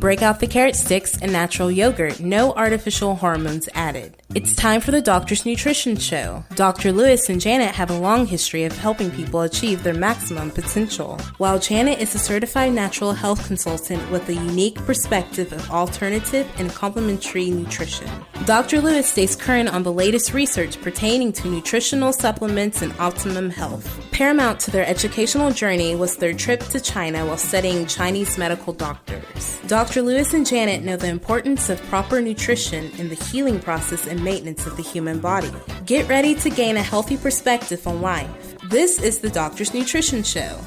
Break out the carrot sticks and natural yogurt, no artificial hormones added. It's time for the Doctor's Nutrition Show. Dr. Lewis and Janet have a long history of helping people achieve their maximum potential. While Janet is a certified natural health consultant with a unique perspective of alternative and complementary nutrition, Dr. Lewis stays current on the latest research pertaining to nutritional supplements and optimum health. Paramount to their educational journey was their trip to China while studying Chinese medical doctors. Dr. Lewis and Janet know the importance of proper nutrition in the healing process and maintenance of the human body. Get ready to gain a healthy perspective on life. This is the Doctor's Nutrition Show.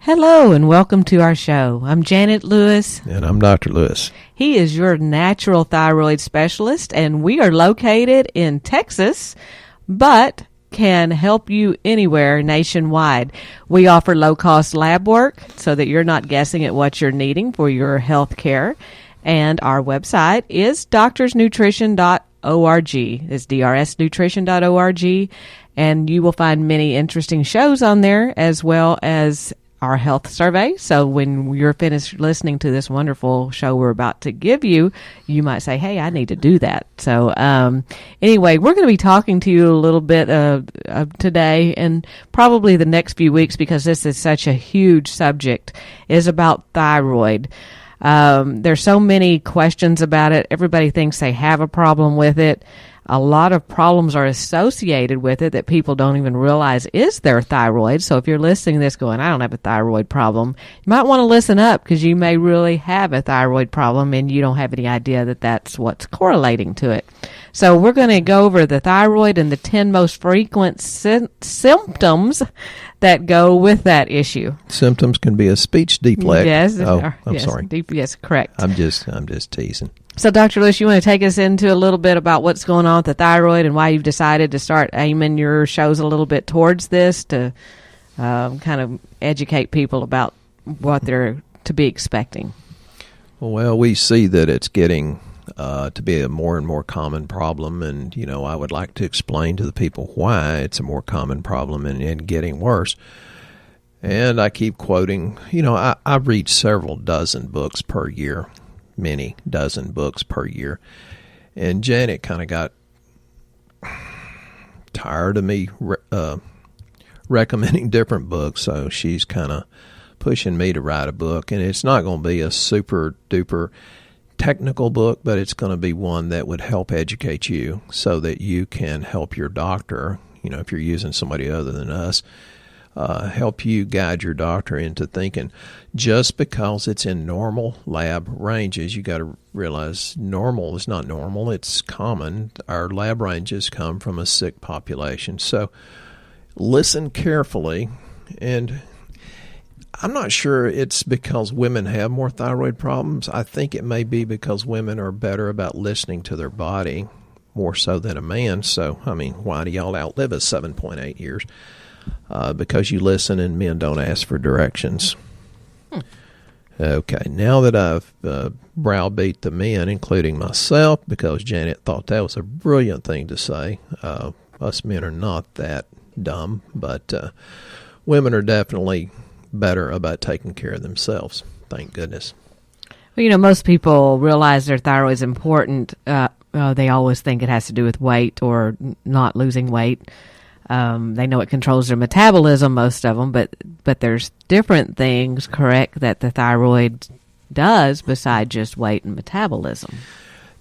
Hello and welcome to our show. I'm Janet Lewis. And I'm Dr. Lewis. He is your natural thyroid specialist, and we are located in Texas, but can help you anywhere nationwide. We offer low-cost lab work so that you're not guessing at what you're needing for your health care. And our website is doctorsnutrition.org. It's drsnutrition.org. And you will find many interesting shows on there, as well as our health survey. So when you're finished listening to this wonderful show we're about to give you, you might say, hey, I need to do that. So anyway, we're going to be talking to you a little bit today and probably the next few weeks, because this is such a huge subject, is about thyroid. There's so many questions about it. Everybody thinks they have a problem with it. A lot of problems are associated with it that people don't even realize is their thyroid. So if you're listening to this going, I don't have a thyroid problem, you might want to listen up, because you may really have a thyroid problem and you don't have any idea that that's what's correlating to it. So we're going to go over the thyroid and the 10 most frequent symptoms that go with that issue. Symptoms can be a speech deflect. Yes. I'm sorry. Yes, correct. I'm just teasing. So, Dr. Lewis, you want to take us into a little bit about what's going on with the thyroid and why you've decided to start aiming your shows a little bit towards this to kind of educate people about what they're to be expecting? Well, we see that it's getting to be a more and more common problem, and, I would like to explain to the people why it's a more common problem and getting worse. And I keep quoting, I read several dozen books per year. Many dozen books per year. And Janet kind of got tired of me recommending different books, so she's kind of pushing me to write a book. And it's not going to be a super duper technical book, but it's going to be one that would help educate you so that you can help your doctor, if you're using somebody other than us, help you guide your doctor into thinking. Just because it's in normal lab ranges, you got to realize normal is not normal. It's common. Our lab ranges come from a sick population. So listen carefully. And I'm not sure it's because women have more thyroid problems. I think it may be because women are better about listening to their body more so than a man. So, why do y'all outlive us 7.8 years? Because you listen and men don't ask for directions. Okay, now that I've browbeat the men, including myself, because Janet thought that was a brilliant thing to say. Us men are not that dumb, but women are definitely better about taking care of themselves. Thank goodness. Well, most people realize their thyroid is important. They always think it has to do with weight or not losing weight. They know it controls their metabolism, most of them, but there's different things, correct, that the thyroid does besides just weight and metabolism.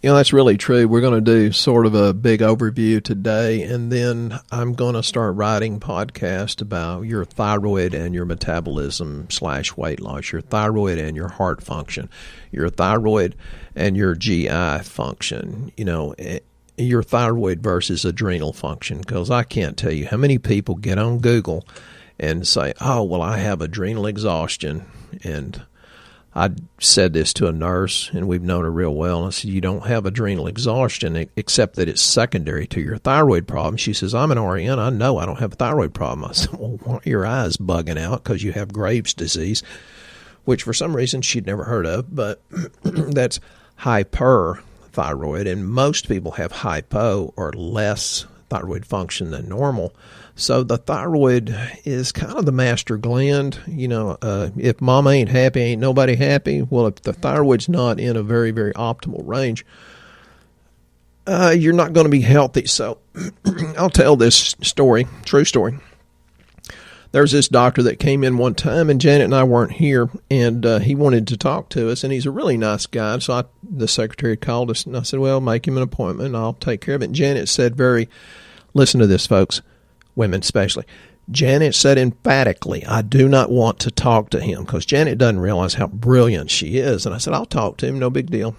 That's really true. We're going to do sort of a big overview today, and then I'm going to start writing podcasts about your thyroid and your metabolism / weight loss, your thyroid and your heart function, your thyroid and your GI function, your thyroid versus adrenal function, because I can't tell you how many people get on Google and say, oh, well, I have adrenal exhaustion. And I said this to a nurse, and we've known her real well. And I said, you don't have adrenal exhaustion, except that it's secondary to your thyroid problem. She says, I'm an RN. I know I don't have a thyroid problem. I said, well, why are your eyes bugging out? Because you have Graves' disease, which for some reason she'd never heard of, but that's hyperthyroid, and most people have hypo or less thyroid function than normal. So the thyroid is kind of the master gland. If mama ain't happy, ain't nobody happy. Well, if the thyroid's not in a very, very optimal range, you're not going to be healthy. So I'll tell this story, true story. There's this doctor that came in one time, and Janet and I weren't here, and he wanted to talk to us, and he's a really nice guy. So the secretary called us, and I said, well, make him an appointment, and I'll take care of it. And Janet said listen to this, folks, women especially. Janet said emphatically, I do not want to talk to him, because Janet doesn't realize how brilliant she is. And I said, I'll talk to him, no big deal.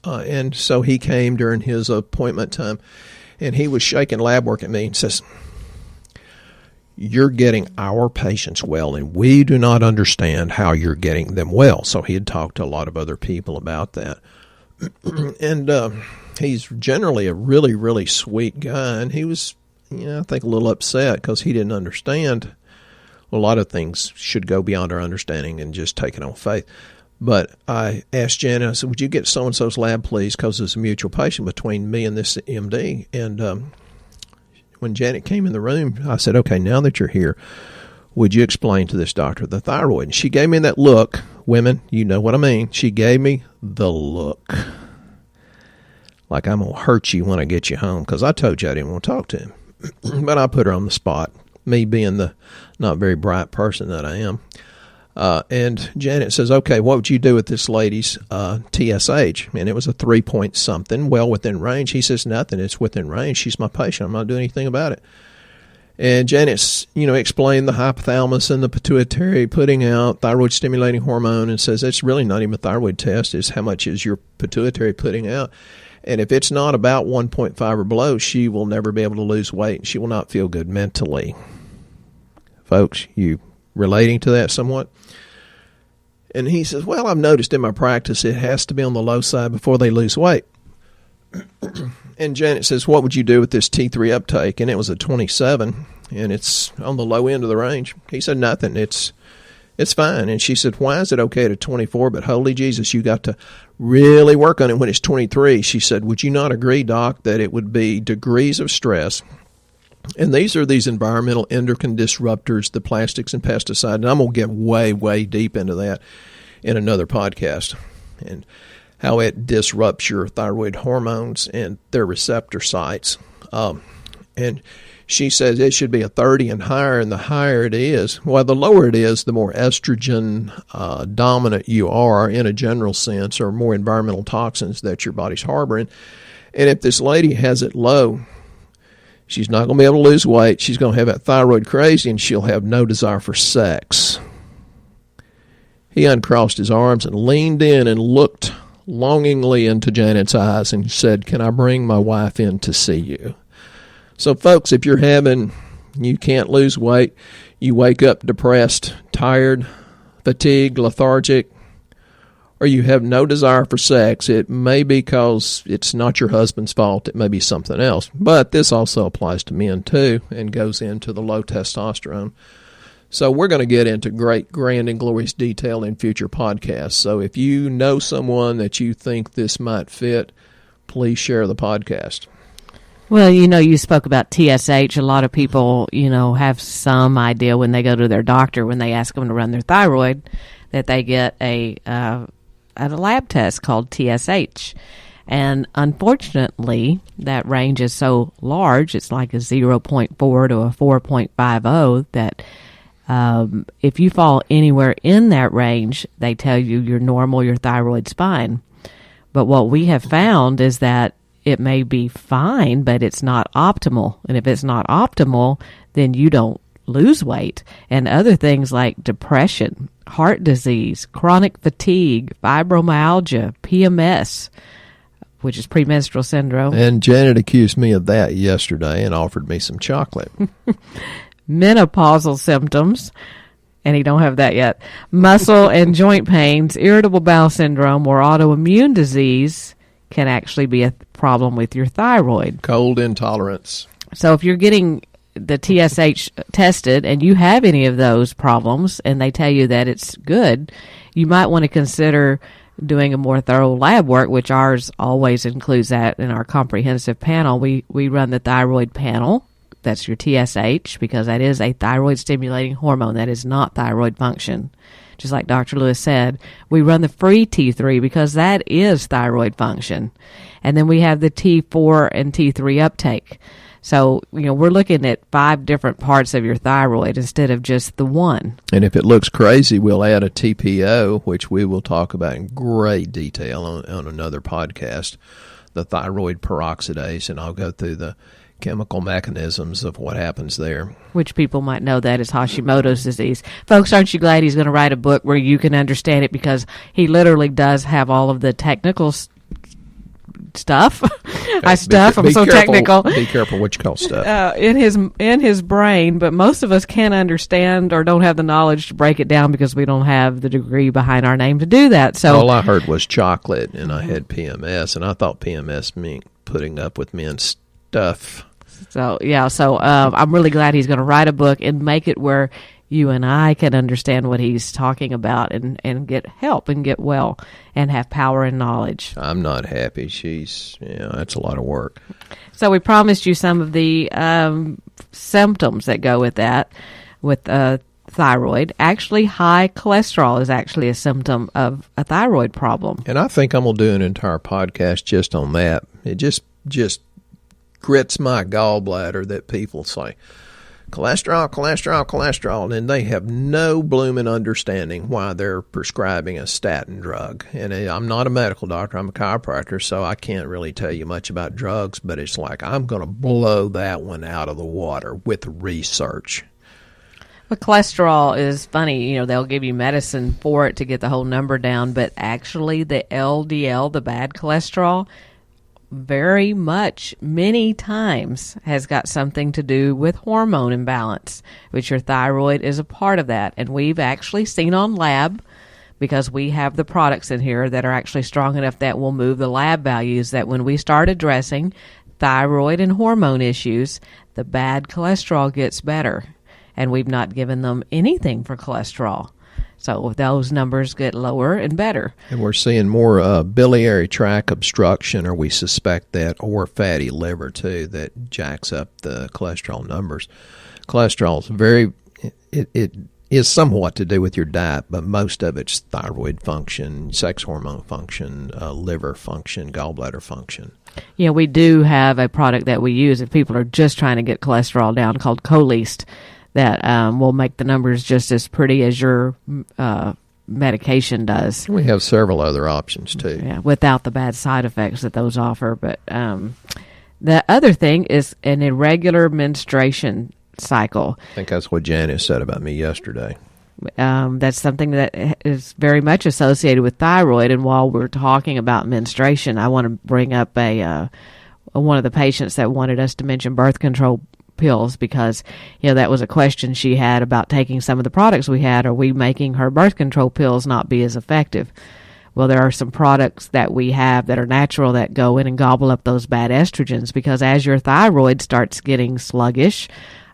And so he came during his appointment time, and he was shaking lab work at me and says, you're getting our patients well, and we do not understand how you're getting them well. So he had talked to a lot of other people about that. And he's generally a really, really sweet guy, and he was, I think, a little upset because he didn't understand. A lot of things should go beyond our understanding and just take it on faith. But I asked Janet, I said, would you get so-and-so's lab, please, because there's a mutual patient between me and this MD. And when Janet came in the room, I said, okay, now that you're here, would you explain to this doctor the thyroid? And she gave me that look. Women, you know what I mean. She gave me the look. Like I'm going to hurt you when I get you home, because I told you I didn't want to talk to him. But I put her on the spot, me being the not very bright person that I am. And Janet says, okay, what would you do with this lady's TSH? And it was a 3-point something, well within range. He says, nothing, it's within range. She's my patient. I'm not doing anything about it. And Janet's, explained the hypothalamus and the pituitary putting out thyroid stimulating hormone, and says it's really not even a thyroid test. It's how much is your pituitary putting out. And if it's not about 1.5 or below, she will never be able to lose weight, and she will not feel good mentally. Folks, you relating to that somewhat? And he says, well, I've noticed in my practice it has to be on the low side before they lose weight. And Janet says, what would you do with this T3 uptake? And it was a 27, and it's on the low end of the range. He said, nothing. It's fine. And she said, why is it okay at 24, but holy Jesus, you got to really work on it when it's 23? She said, would you not agree, Doc, that it would be degrees of stress? And these are these environmental endocrine disruptors, the plastics and pesticide. And I'm going to get way, way deep into that in another podcast, and how it disrupts your thyroid hormones and their receptor sites. And she says it should be a 30 and higher, and the higher it is, well, the lower it is, the more estrogen dominant you are in a general sense, or more environmental toxins that your body's harboring. And if this lady has it low, she's not going to be able to lose weight. She's going to have that thyroid crazy, and she'll have no desire for sex. He uncrossed his arms and leaned in and looked longingly into Janet's eyes and said, can I bring my wife in to see you? So, folks, if you can't lose weight, you wake up depressed, tired, fatigued, lethargic, or you have no desire for sex, it may be because it's not your husband's fault. It may be something else. But this also applies to men, too, and goes into the low testosterone. So we're going to get into great, grand, and glorious detail in future podcasts. So if you know someone that you think this might fit, please share the podcast. Well, you spoke about TSH. A lot of people, have some idea when they go to their doctor, when they ask them to run their thyroid, that they get a lab test called TSH. And unfortunately, that range is so large, it's like a 0.4 to a 4.50, that if you fall anywhere in that range, they tell you you're normal, your thyroid's fine. But what we have found is that it may be fine, but it's not optimal. And if it's not optimal, then you don't lose weight. And other things like depression, heart disease, chronic fatigue, fibromyalgia, PMS, which is premenstrual syndrome. And Janet accused me of that yesterday and offered me some chocolate. Menopausal symptoms, and he don't have that yet, muscle and joint pains, irritable bowel syndrome, or autoimmune disease can actually be a problem with your thyroid. Cold intolerance. So if you're getting the TSH tested and you have any of those problems and they tell you that it's good, you might want to consider doing a more thorough lab work, which ours always includes that in our comprehensive panel, we run the thyroid panel. That's your TSH, because that is a thyroid stimulating hormone. That is not thyroid function. Just like Dr. Lewis said, we run the free T3 because that is thyroid function. And then we have the T4 and T3 uptake. So, we're looking at 5 different parts of your thyroid instead of just the one. And if it looks crazy, we'll add a TPO, which we will talk about in great detail on another podcast, the thyroid peroxidase, and I'll go through the chemical mechanisms of what happens there. Which people might know that is Hashimoto's disease. Folks, aren't you glad he's going to write a book where you can understand it, because he literally does have all of the technical stuff. I'm so technical. Be careful what you call stuff. In his brain, but most of us can't understand or don't have the knowledge to break it down because we don't have the degree behind our name to do that. So all I heard was chocolate, and I had PMS, and I thought PMS meant putting up with men's stuff. So I'm really glad he's going to write a book and make it where you and I can understand what he's talking about and get help and get well and have power and knowledge. I'm not happy. That's a lot of work. So we promised you some of the symptoms that go with that, with thyroid. Actually, high cholesterol is actually a symptom of a thyroid problem. And I think I'm going to do an entire podcast just on that. It just grits my gallbladder that people say, cholesterol, cholesterol, cholesterol, and they have no blooming understanding why they're prescribing a statin drug. And I'm not a medical doctor, I'm a chiropractor, so I can't really tell you much about drugs, but it's like I'm going to blow that one out of the water with research. Well, cholesterol is funny. They'll give you medicine for it to get the whole number down, but actually the LDL, the bad cholesterol, very much, many times, has got something to do with hormone imbalance, which your thyroid is a part of that. And we've actually seen on lab, because we have the products in here that are actually strong enough that will move the lab values, that when we start addressing thyroid and hormone issues, the bad cholesterol gets better. And we've not given them anything for cholesterol. So those numbers get lower and better. And we're seeing more biliary tract obstruction, or we suspect that, or fatty liver too, that jacks up the cholesterol numbers. Cholesterol is it is somewhat to do with your diet, but most of it's thyroid function, sex hormone function, liver function, gallbladder function. Yeah, we do have a product that we use if people are just trying to get cholesterol down called Coleast, that will make the numbers just as pretty as your medication does. We have several other options, too. Yeah, without the bad side effects that those offer. But the other thing is an irregular menstruation cycle. I think that's what Janice said about me yesterday. That's something that is very much associated with thyroid. And while we're talking about menstruation, I want to bring up one of the patients that wanted us to mention birth control pills, because that was a question she had about taking some of the products we had. Are we making her birth control pills not be as effective? Well, there are some products that we have that are natural that go in and gobble up those bad estrogens, because as your thyroid starts getting sluggish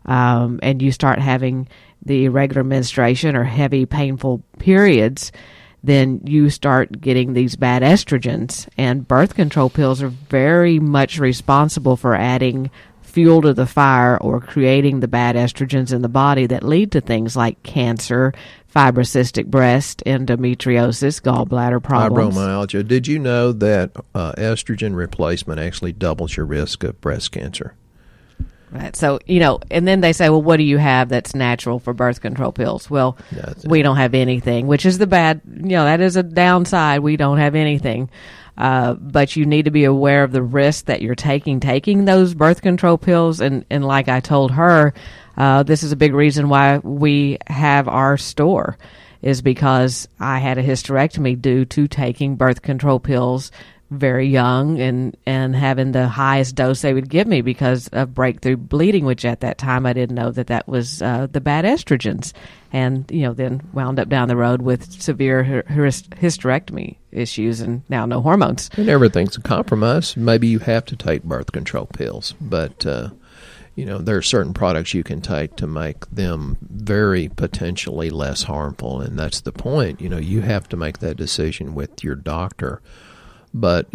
and you start having the irregular menstruation or heavy painful periods, then you start getting these bad estrogens, and birth control pills are very much responsible for adding fuel to the fire or creating the bad estrogens in the body that lead to things like cancer, fibrocystic breast, endometriosis, gallbladder problems. Fibromyalgia. Did you know that estrogen replacement actually doubles your risk of breast cancer? Right. So, and then they say, well, what do you have that's natural for birth control pills? Well, we don't have anything, which is the bad, that is a downside. We don't have anything. But you need to be aware of the risk that you're taking those birth control pills. And like I told her, this is a big reason why we have our store, is because I had a hysterectomy due to taking birth control pills very young and having the highest dose they would give me because of breakthrough bleeding, which at that time I didn't know that was the bad estrogens. And, then wound up down the road with severe hysterectomy issues and now no hormones. And everything's a compromise. Maybe you have to take birth control pills, but, there are certain products you can take to make them very potentially less harmful, and that's the point. You have to make that decision with your doctor. But,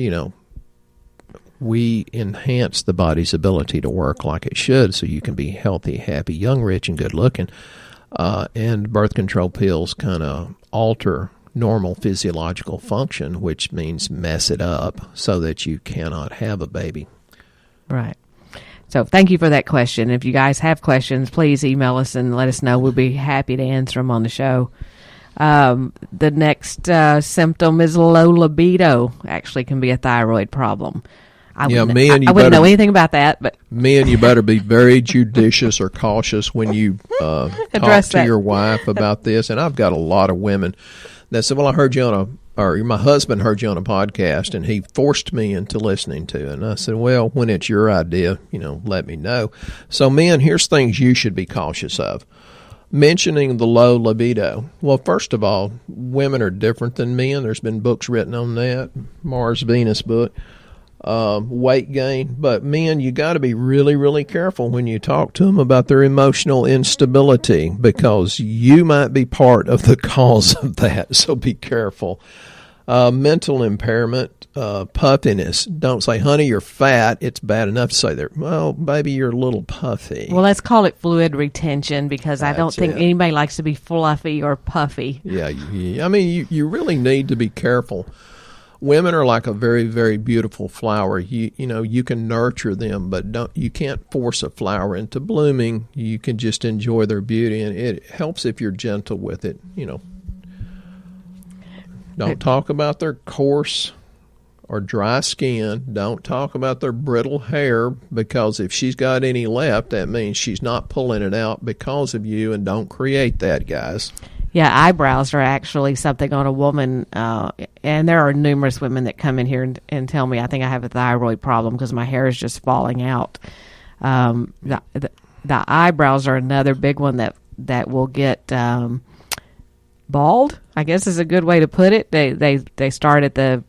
we enhance the body's ability to work like it should so you can be healthy, happy, young, rich, and good looking. And birth control pills kind of alter normal physiological function, which means mess it up so that you cannot have a baby. Right. So thank you for that question. If you guys have questions, please email us and let us know. We'll be happy to answer them on the show. The next symptom is low libido. Actually can be a thyroid problem. I wouldn't know anything about that, but men, you better be very judicious or cautious when you talk to your wife about this. And I've got a lot of women that said, "Well, I heard you my husband heard you on a podcast, and he forced me into listening to it." And I said, "Well, when it's your idea, let me know." So, men, here's things you should be cautious of. Mentioning the low libido. Well, first of all, women are different than men. There's been books written on that. Mars Venus book. Weight gain. But men, you got to be really, really careful when you talk to them about their emotional instability, because you might be part of the cause of that. So be careful. Mental impairment, puffiness. Don't say, "Honey, you're fat." It's bad enough to say that. "Well, baby, you're a little puffy." Well, let's call it fluid retention, because I don't think anybody likes to be fluffy or puffy. Yeah. I mean, you really need to be careful. Women are like a very, very beautiful flower. You can nurture them, but you can't force a flower into blooming. You can just enjoy their beauty, and it helps if you're gentle with it. Don't talk about their coarse or dry skin. Don't talk about their brittle hair, because if she's got any left, that means she's not pulling it out because of you, and don't create that, guys. Yeah, eyebrows are actually something on a woman, and there are numerous women that come in here and tell me, "I think I have a thyroid problem because my hair is just falling out." The eyebrows are another big one that will get bald, I guess is a good way to put it. They start at the,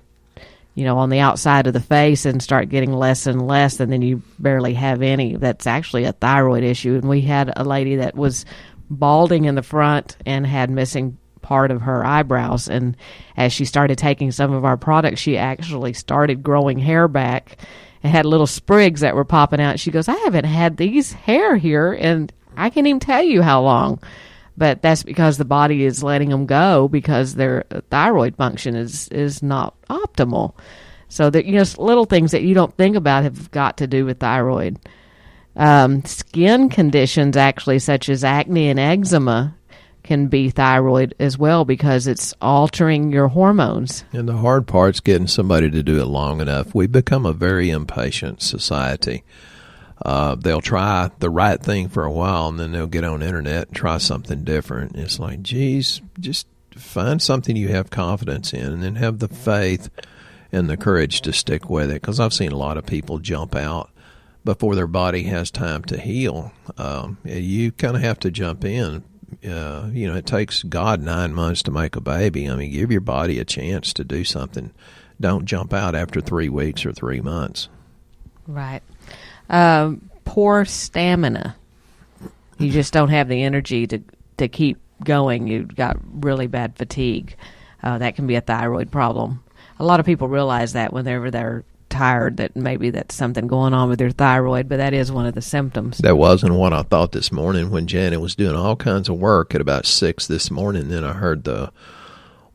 on the outside of the face and start getting less and less, and then you barely have any. That's actually a thyroid issue. And we had a lady that was balding in the front and had missing part of her eyebrows, and as she started taking some of our products, she actually started growing hair back and had little sprigs that were popping out. She goes, "I haven't had these hair here, and I can't even tell you how long." But that's because the body is letting them go, because their thyroid function is not optimal. So that little things that you don't think about have got to do with thyroid. Skin conditions, actually, such as acne and eczema, can be thyroid as well, because it's altering your hormones. And the hard part's getting somebody to do it long enough. We've become a very impatient society. They'll try the right thing for a while, and then they'll get on the internet and try something different. It's like, geez, just find something you have confidence in, and then have the faith and the courage to stick with it. Because I've seen a lot of people jump out before their body has time to heal. You kind of have to jump in. It takes God 9 months to make a baby. I mean, give your body a chance to do something. Don't jump out after 3 weeks or 3 months. Right. Poor stamina. You just don't have the energy to keep going. You've got really bad fatigue. That can be a thyroid problem. A lot of people realize that whenever they're tired, that maybe that's something going on with their thyroid, but that is one of the symptoms. That wasn't what I thought this morning when Janet was doing all kinds of work at about 6 this morning. Then I heard the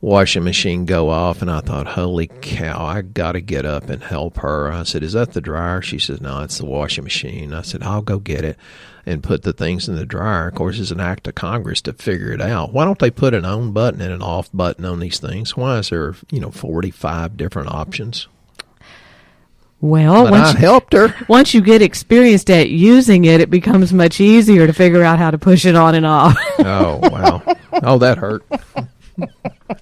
washing machine go off, and I thought, holy cow, I got to get up and help her. I said, "Is that the dryer?" She says, "No, it's the washing machine." I said, "I'll go get it and put the things in the dryer." Of course, it's an act of Congress to figure it out. Why don't they put an on button and an off button on these things? Why is there 45 different options? Well, I helped her. Once you get experienced at using it, it becomes much easier to figure out how to push it on and off. Oh, wow. Oh, that hurt.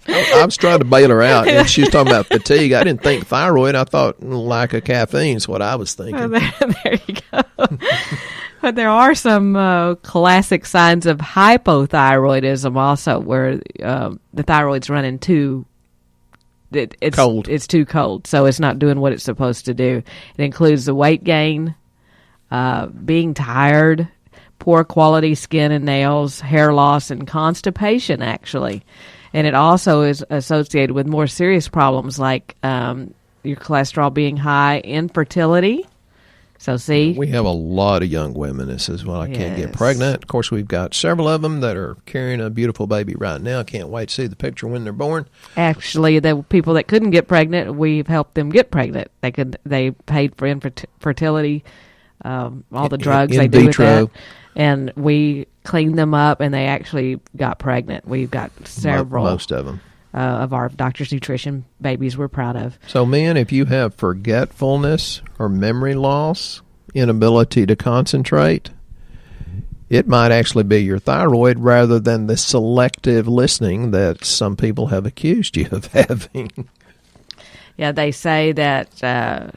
I was trying to bail her out, and she was talking about fatigue. I didn't think thyroid. I thought lack of caffeine is what I was thinking. Oh, there you go. But there are some classic signs of hypothyroidism also, where the thyroid's running too it's cold. It's too cold, so it's not doing what it's supposed to do. It includes the weight gain, being tired, poor quality skin and nails, hair loss, and constipation, actually. And it also is associated with more serious problems like your cholesterol being high, infertility. So see, we have a lot of young women that says, well, I can't get pregnant. Of course, we've got several of them that are carrying a beautiful baby right now. Can't wait to see the picture when they're born. Actually, the people that couldn't get pregnant, we've helped them get pregnant. They paid for infertility, all the drugs they do with that. And we cleaned them up, and they actually got pregnant. We've got several. Most of them. Of our Doctor's Nutrition babies we're proud of. So, men, if you have forgetfulness or memory loss, inability to concentrate, it might actually be your thyroid rather than the selective listening that some people have accused you of having. Yeah, they say that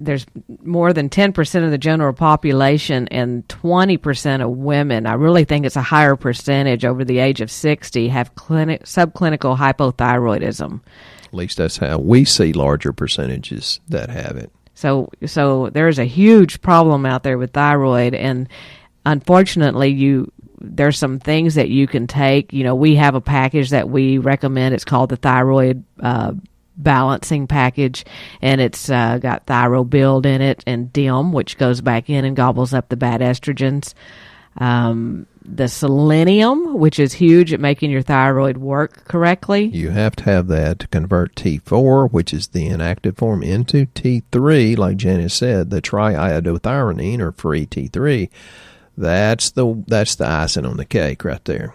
there's more than 10% of the general population and 20% of women, I really think it's a higher percentage over the age of 60, have subclinical hypothyroidism. At least that's how we see larger percentages that have it. So there's a huge problem out there with thyroid, and unfortunately there's some things that you can take. You know, we have a package that we recommend. It's called the Thyroid balancing package, and it's got ThyroBuild in it and DIM, which goes back in and gobbles up the bad estrogens. The selenium, which is huge at making your thyroid work correctly. You have to have that to convert T4, which is the inactive form, into T3, like Janet said, the triiodothyronine or free T3. That's the icing on the cake right there.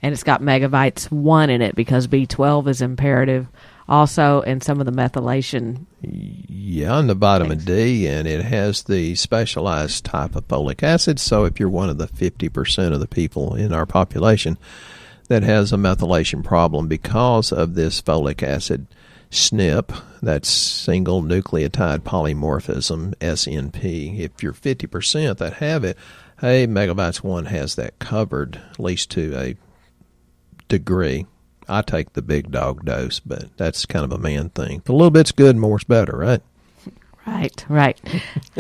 And it's got megavites 1 in it because B12 is imperative. Also, and some of the methylation. Yeah, and the vitamin D, and it has the specialized type of folic acid. So if you're one of the 50% of the people in our population that has a methylation problem because of this folic acid SNP, that's single nucleotide polymorphism, SNP, if you're 50% that have it, hey, Megabytes 1 has that covered, at least to a degree. I take the big dog dose, but that's kind of a man thing. A little bit's good, more's better, right? Right.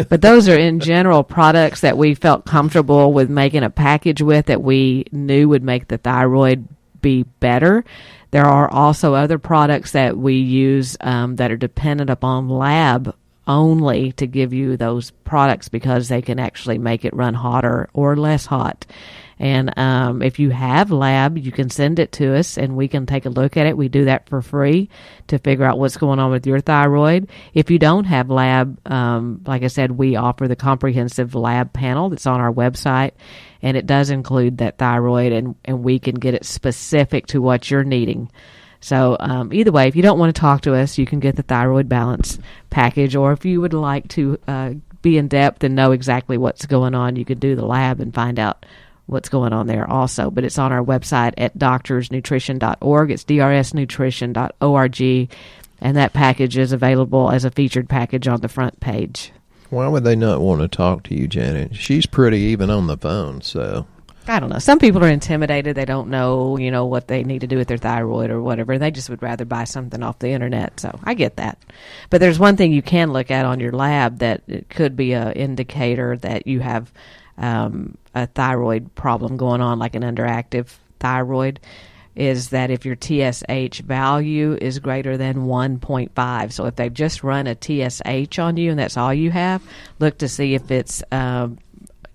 But those are, in general, products that we felt comfortable with making a package with that we knew would make the thyroid be better. There are also other products that we use that are dependent upon lab only to give you those products because they can actually make it run hotter or less hot. And if you have lab, you can send it to us and we can take a look at it. We do that for free to figure out what's going on with your thyroid. If you don't have lab, like I said, we offer the comprehensive lab panel that's on our website, and it does include that thyroid, and we can get it specific to what you're needing. So either way, if you don't want to talk to us, you can get the thyroid balance package, or if you would like to be in depth and know exactly what's going on, you could do the lab and find out what's going on there also. But it's on our website at doctorsnutrition.org. It's drsnutrition.org, and that package is available as a featured package on the front page. Why would they not want to talk to you, Janet? She's pretty even on the phone, so... I don't know. Some people are intimidated. They don't know, what they need to do with their thyroid or whatever. They just would rather buy something off the internet. So I get that. But there's one thing you can look at on your lab that it could be an indicator that you have a thyroid problem going on, like an underactive thyroid, is that if your TSH value is greater than 1.5. So if they've just run a TSH on you and that's all you have, look to see if it's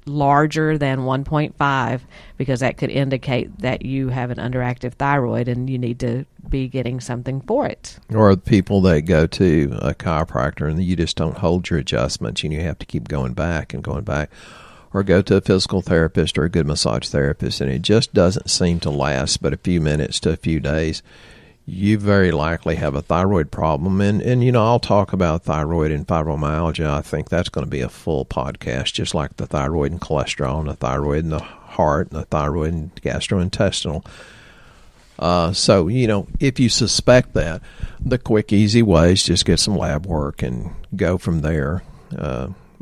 larger than 1.5, because that could indicate that you have an underactive thyroid and you need to be getting something for it. Or people that go to a chiropractor and you just don't hold your adjustments and you have to keep going back and going back. Or go to a physical therapist or a good massage therapist and it just doesn't seem to last but a few minutes to a few days. You very likely have a thyroid problem. And I'll talk about thyroid and fibromyalgia. I think that's going to be a full podcast, just like the thyroid and cholesterol and the thyroid and the heart and the thyroid and gastrointestinal. So, if you suspect that, the quick, easy way is just get some lab work and go from there.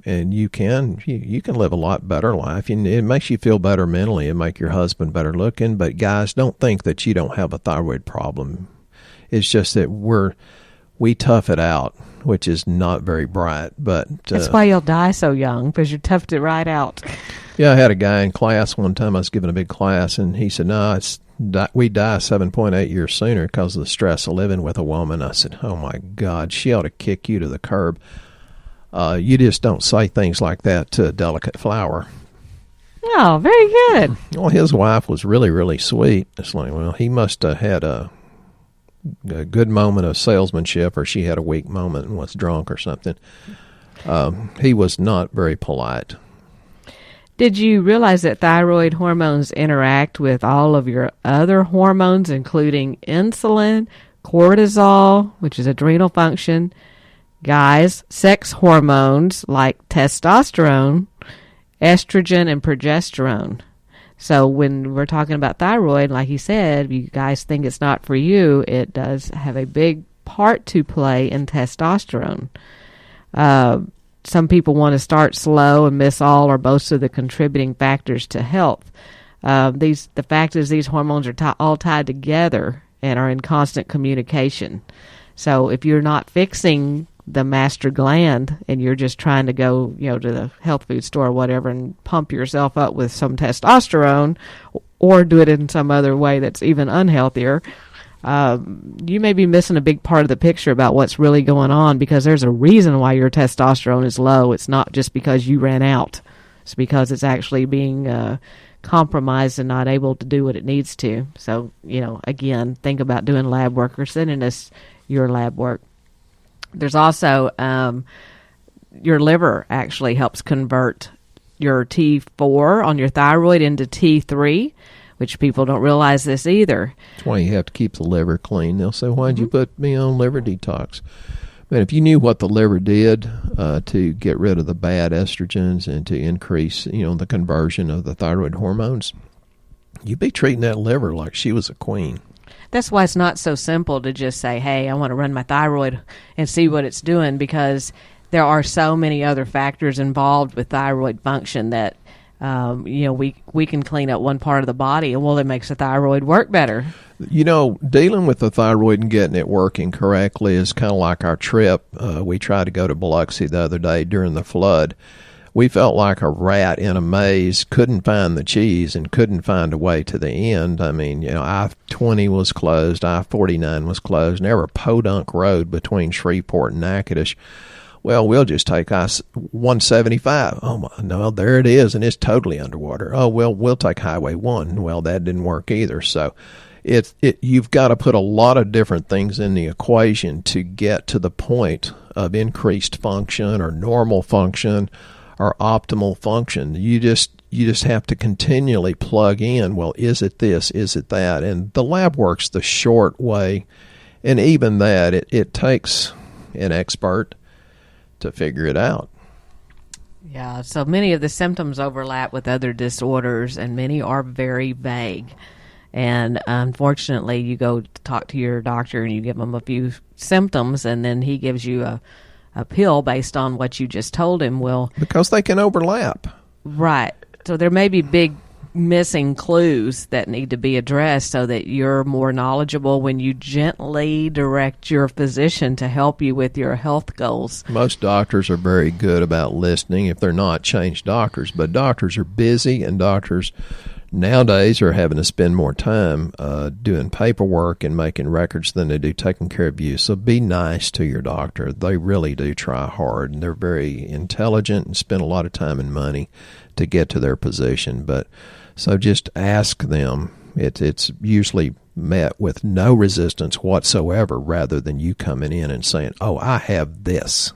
And you can live a lot better life. It makes you feel better mentally. It make your husband better looking. But guys, don't think that you don't have a thyroid problem. It's just that we tough it out. which is not very bright. But that's why you'll die so young, because you toughed it right out. Yeah, I had a guy in class one time. I was giving a big class, and he said, "No, we die 7.8 years sooner because of the stress of living with a woman." I said, "Oh my God, she ought to kick you to the curb. You just don't say things like that to a delicate flower." Oh, very good. Well, his wife was really, really sweet. It's like, well, he must have had a good moment of salesmanship, or she had a weak moment and was drunk or something. He was not very polite. Did you realize that thyroid hormones interact with all of your other hormones, including insulin, cortisol, which is adrenal function, guys, sex hormones like testosterone, estrogen, and progesterone? So when we're talking about thyroid, like you said, you guys think it's not for you. It does have a big part to play in testosterone. Some people want to start slow and miss all or most of the contributing factors to health. The fact is these hormones are all tied together and are in constant communication. So if you're not fixing the master gland and you're just trying to go, to the health food store or whatever and pump yourself up with some testosterone or do it in some other way that's even unhealthier, you may be missing a big part of the picture about what's really going on, because there's a reason why your testosterone is low. It's not just because you ran out. It's because it's actually being compromised and not able to do what it needs to. So, again, think about doing lab work or sending us your lab work. There's also your liver actually helps convert your T4 on your thyroid into T3, which people don't realize this either. That's why you have to keep the liver clean. They'll say, "Why'd you put me on liver detox?" Man, if you knew what the liver did to get rid of the bad estrogens and to increase, the conversion of the thyroid hormones, you'd be treating that liver like she was a queen. That's why it's not so simple to just say, hey, I want to run my thyroid and see what it's doing, because there are so many other factors involved with thyroid function that, we can clean up one part of the body, and it makes the thyroid work better. Dealing with the thyroid and getting it working correctly is kind of like our trip. We tried to go to Biloxi the other day during the flood. We felt like a rat in a maze, couldn't find the cheese and couldn't find a way to the end. I mean, I-20 was closed, I-49 was closed, and there were Podunk Road between Shreveport and Natchitoches. Well, we'll just take I-175. Oh, no, there it is, and it's totally underwater. Oh, well, we'll take Highway 1. Well, that didn't work either. So you've got to put a lot of different things in the equation to get to the point of increased function or normal function or optimal function. You just have to continually plug in, well, is it this, is it that? And the lab works the short way, and even that, it takes an expert to figure it out. Yeah, so many of the symptoms overlap with other disorders, and many are very vague. And unfortunately, you go to talk to your doctor and you give him a few symptoms, and then he gives you a pill based on what you just told him. Well, because they can overlap. Right. So there may be big missing clues that need to be addressed so that you're more knowledgeable when you gently direct your physician to help you with your health goals. Most doctors are very good about listening. If they're not, change doctors. But doctors are busy, and doctors nowadays are having to spend more time doing paperwork and making records than they do taking care of you. So be nice to your doctor. They really do try hard, and they're very intelligent and spend a lot of time and money to get to their position. But so just ask them. It's usually met with no resistance whatsoever, rather than you coming in and saying, "Oh, I have this."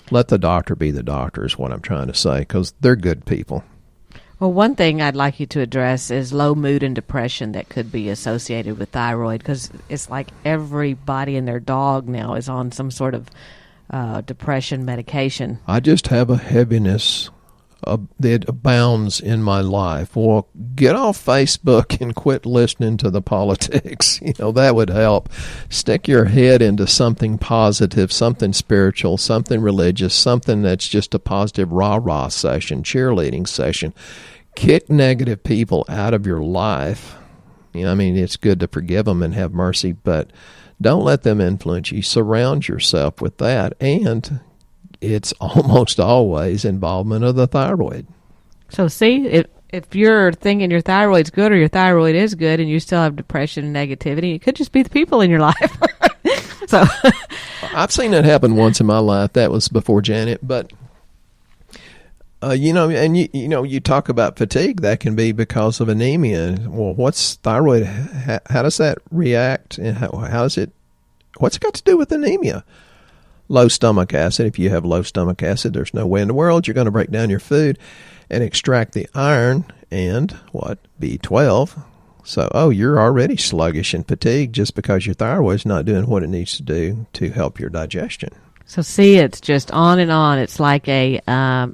Let the doctor be the doctor is what I'm trying to say, because they're good people. Well, one thing I'd like you to address is low mood and depression that could be associated with thyroid, because it's like everybody and their dog now is on some sort of depression medication. I just have a heaviness that abounds in my life. Well, get off Facebook and quit listening to the politics. That would help. Stick your head into something positive, something spiritual, something religious, something that's just a positive rah-rah session, cheerleading session. Kick negative people out of your life. It's good to forgive them and have mercy, but Don't let them influence you. Surround yourself with that, and it's almost always involvement of the thyroid. So see, if you're thinking your thyroid's good or your thyroid is good and you still have depression and negativity, it could just be the people in your life. So I've seen that happen once in my life. That was before Janet, but you talk about fatigue. That can be because of anemia. Well, what's thyroid? How does that react? And how's it? What's it got to do with anemia? Low stomach acid. If you have low stomach acid, there's no way in the world you're going to break down your food and extract the iron and B12. So, you're already sluggish and fatigued just because your thyroid's not doing what it needs to do to help your digestion. So see, it's just on and on. It's like a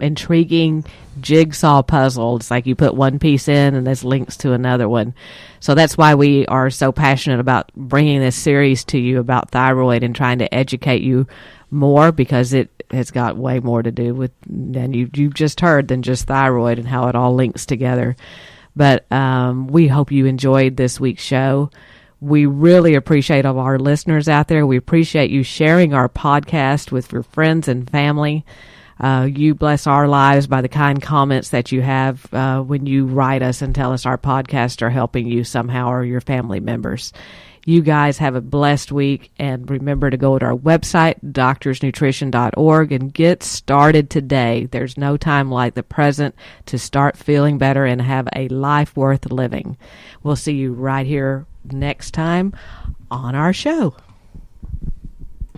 intriguing jigsaw puzzle. It's like you put one piece in and there's links to another one. So that's why we are so passionate about bringing this series to you about thyroid and trying to educate you more, because it has got way more to do with, than you've just heard, than just thyroid and how it all links together. But we hope you enjoyed this week's show. We really appreciate all of our listeners out there. We appreciate you sharing our podcast with your friends and family. You bless our lives by the kind comments that you have when you write us and tell us our podcasts are helping you somehow or your family members. You guys have a blessed week, and remember to go to our website, doctorsnutrition.org, and get started today. There's no time like the present to start feeling better and have a life worth living. We'll see you right here next time on our show.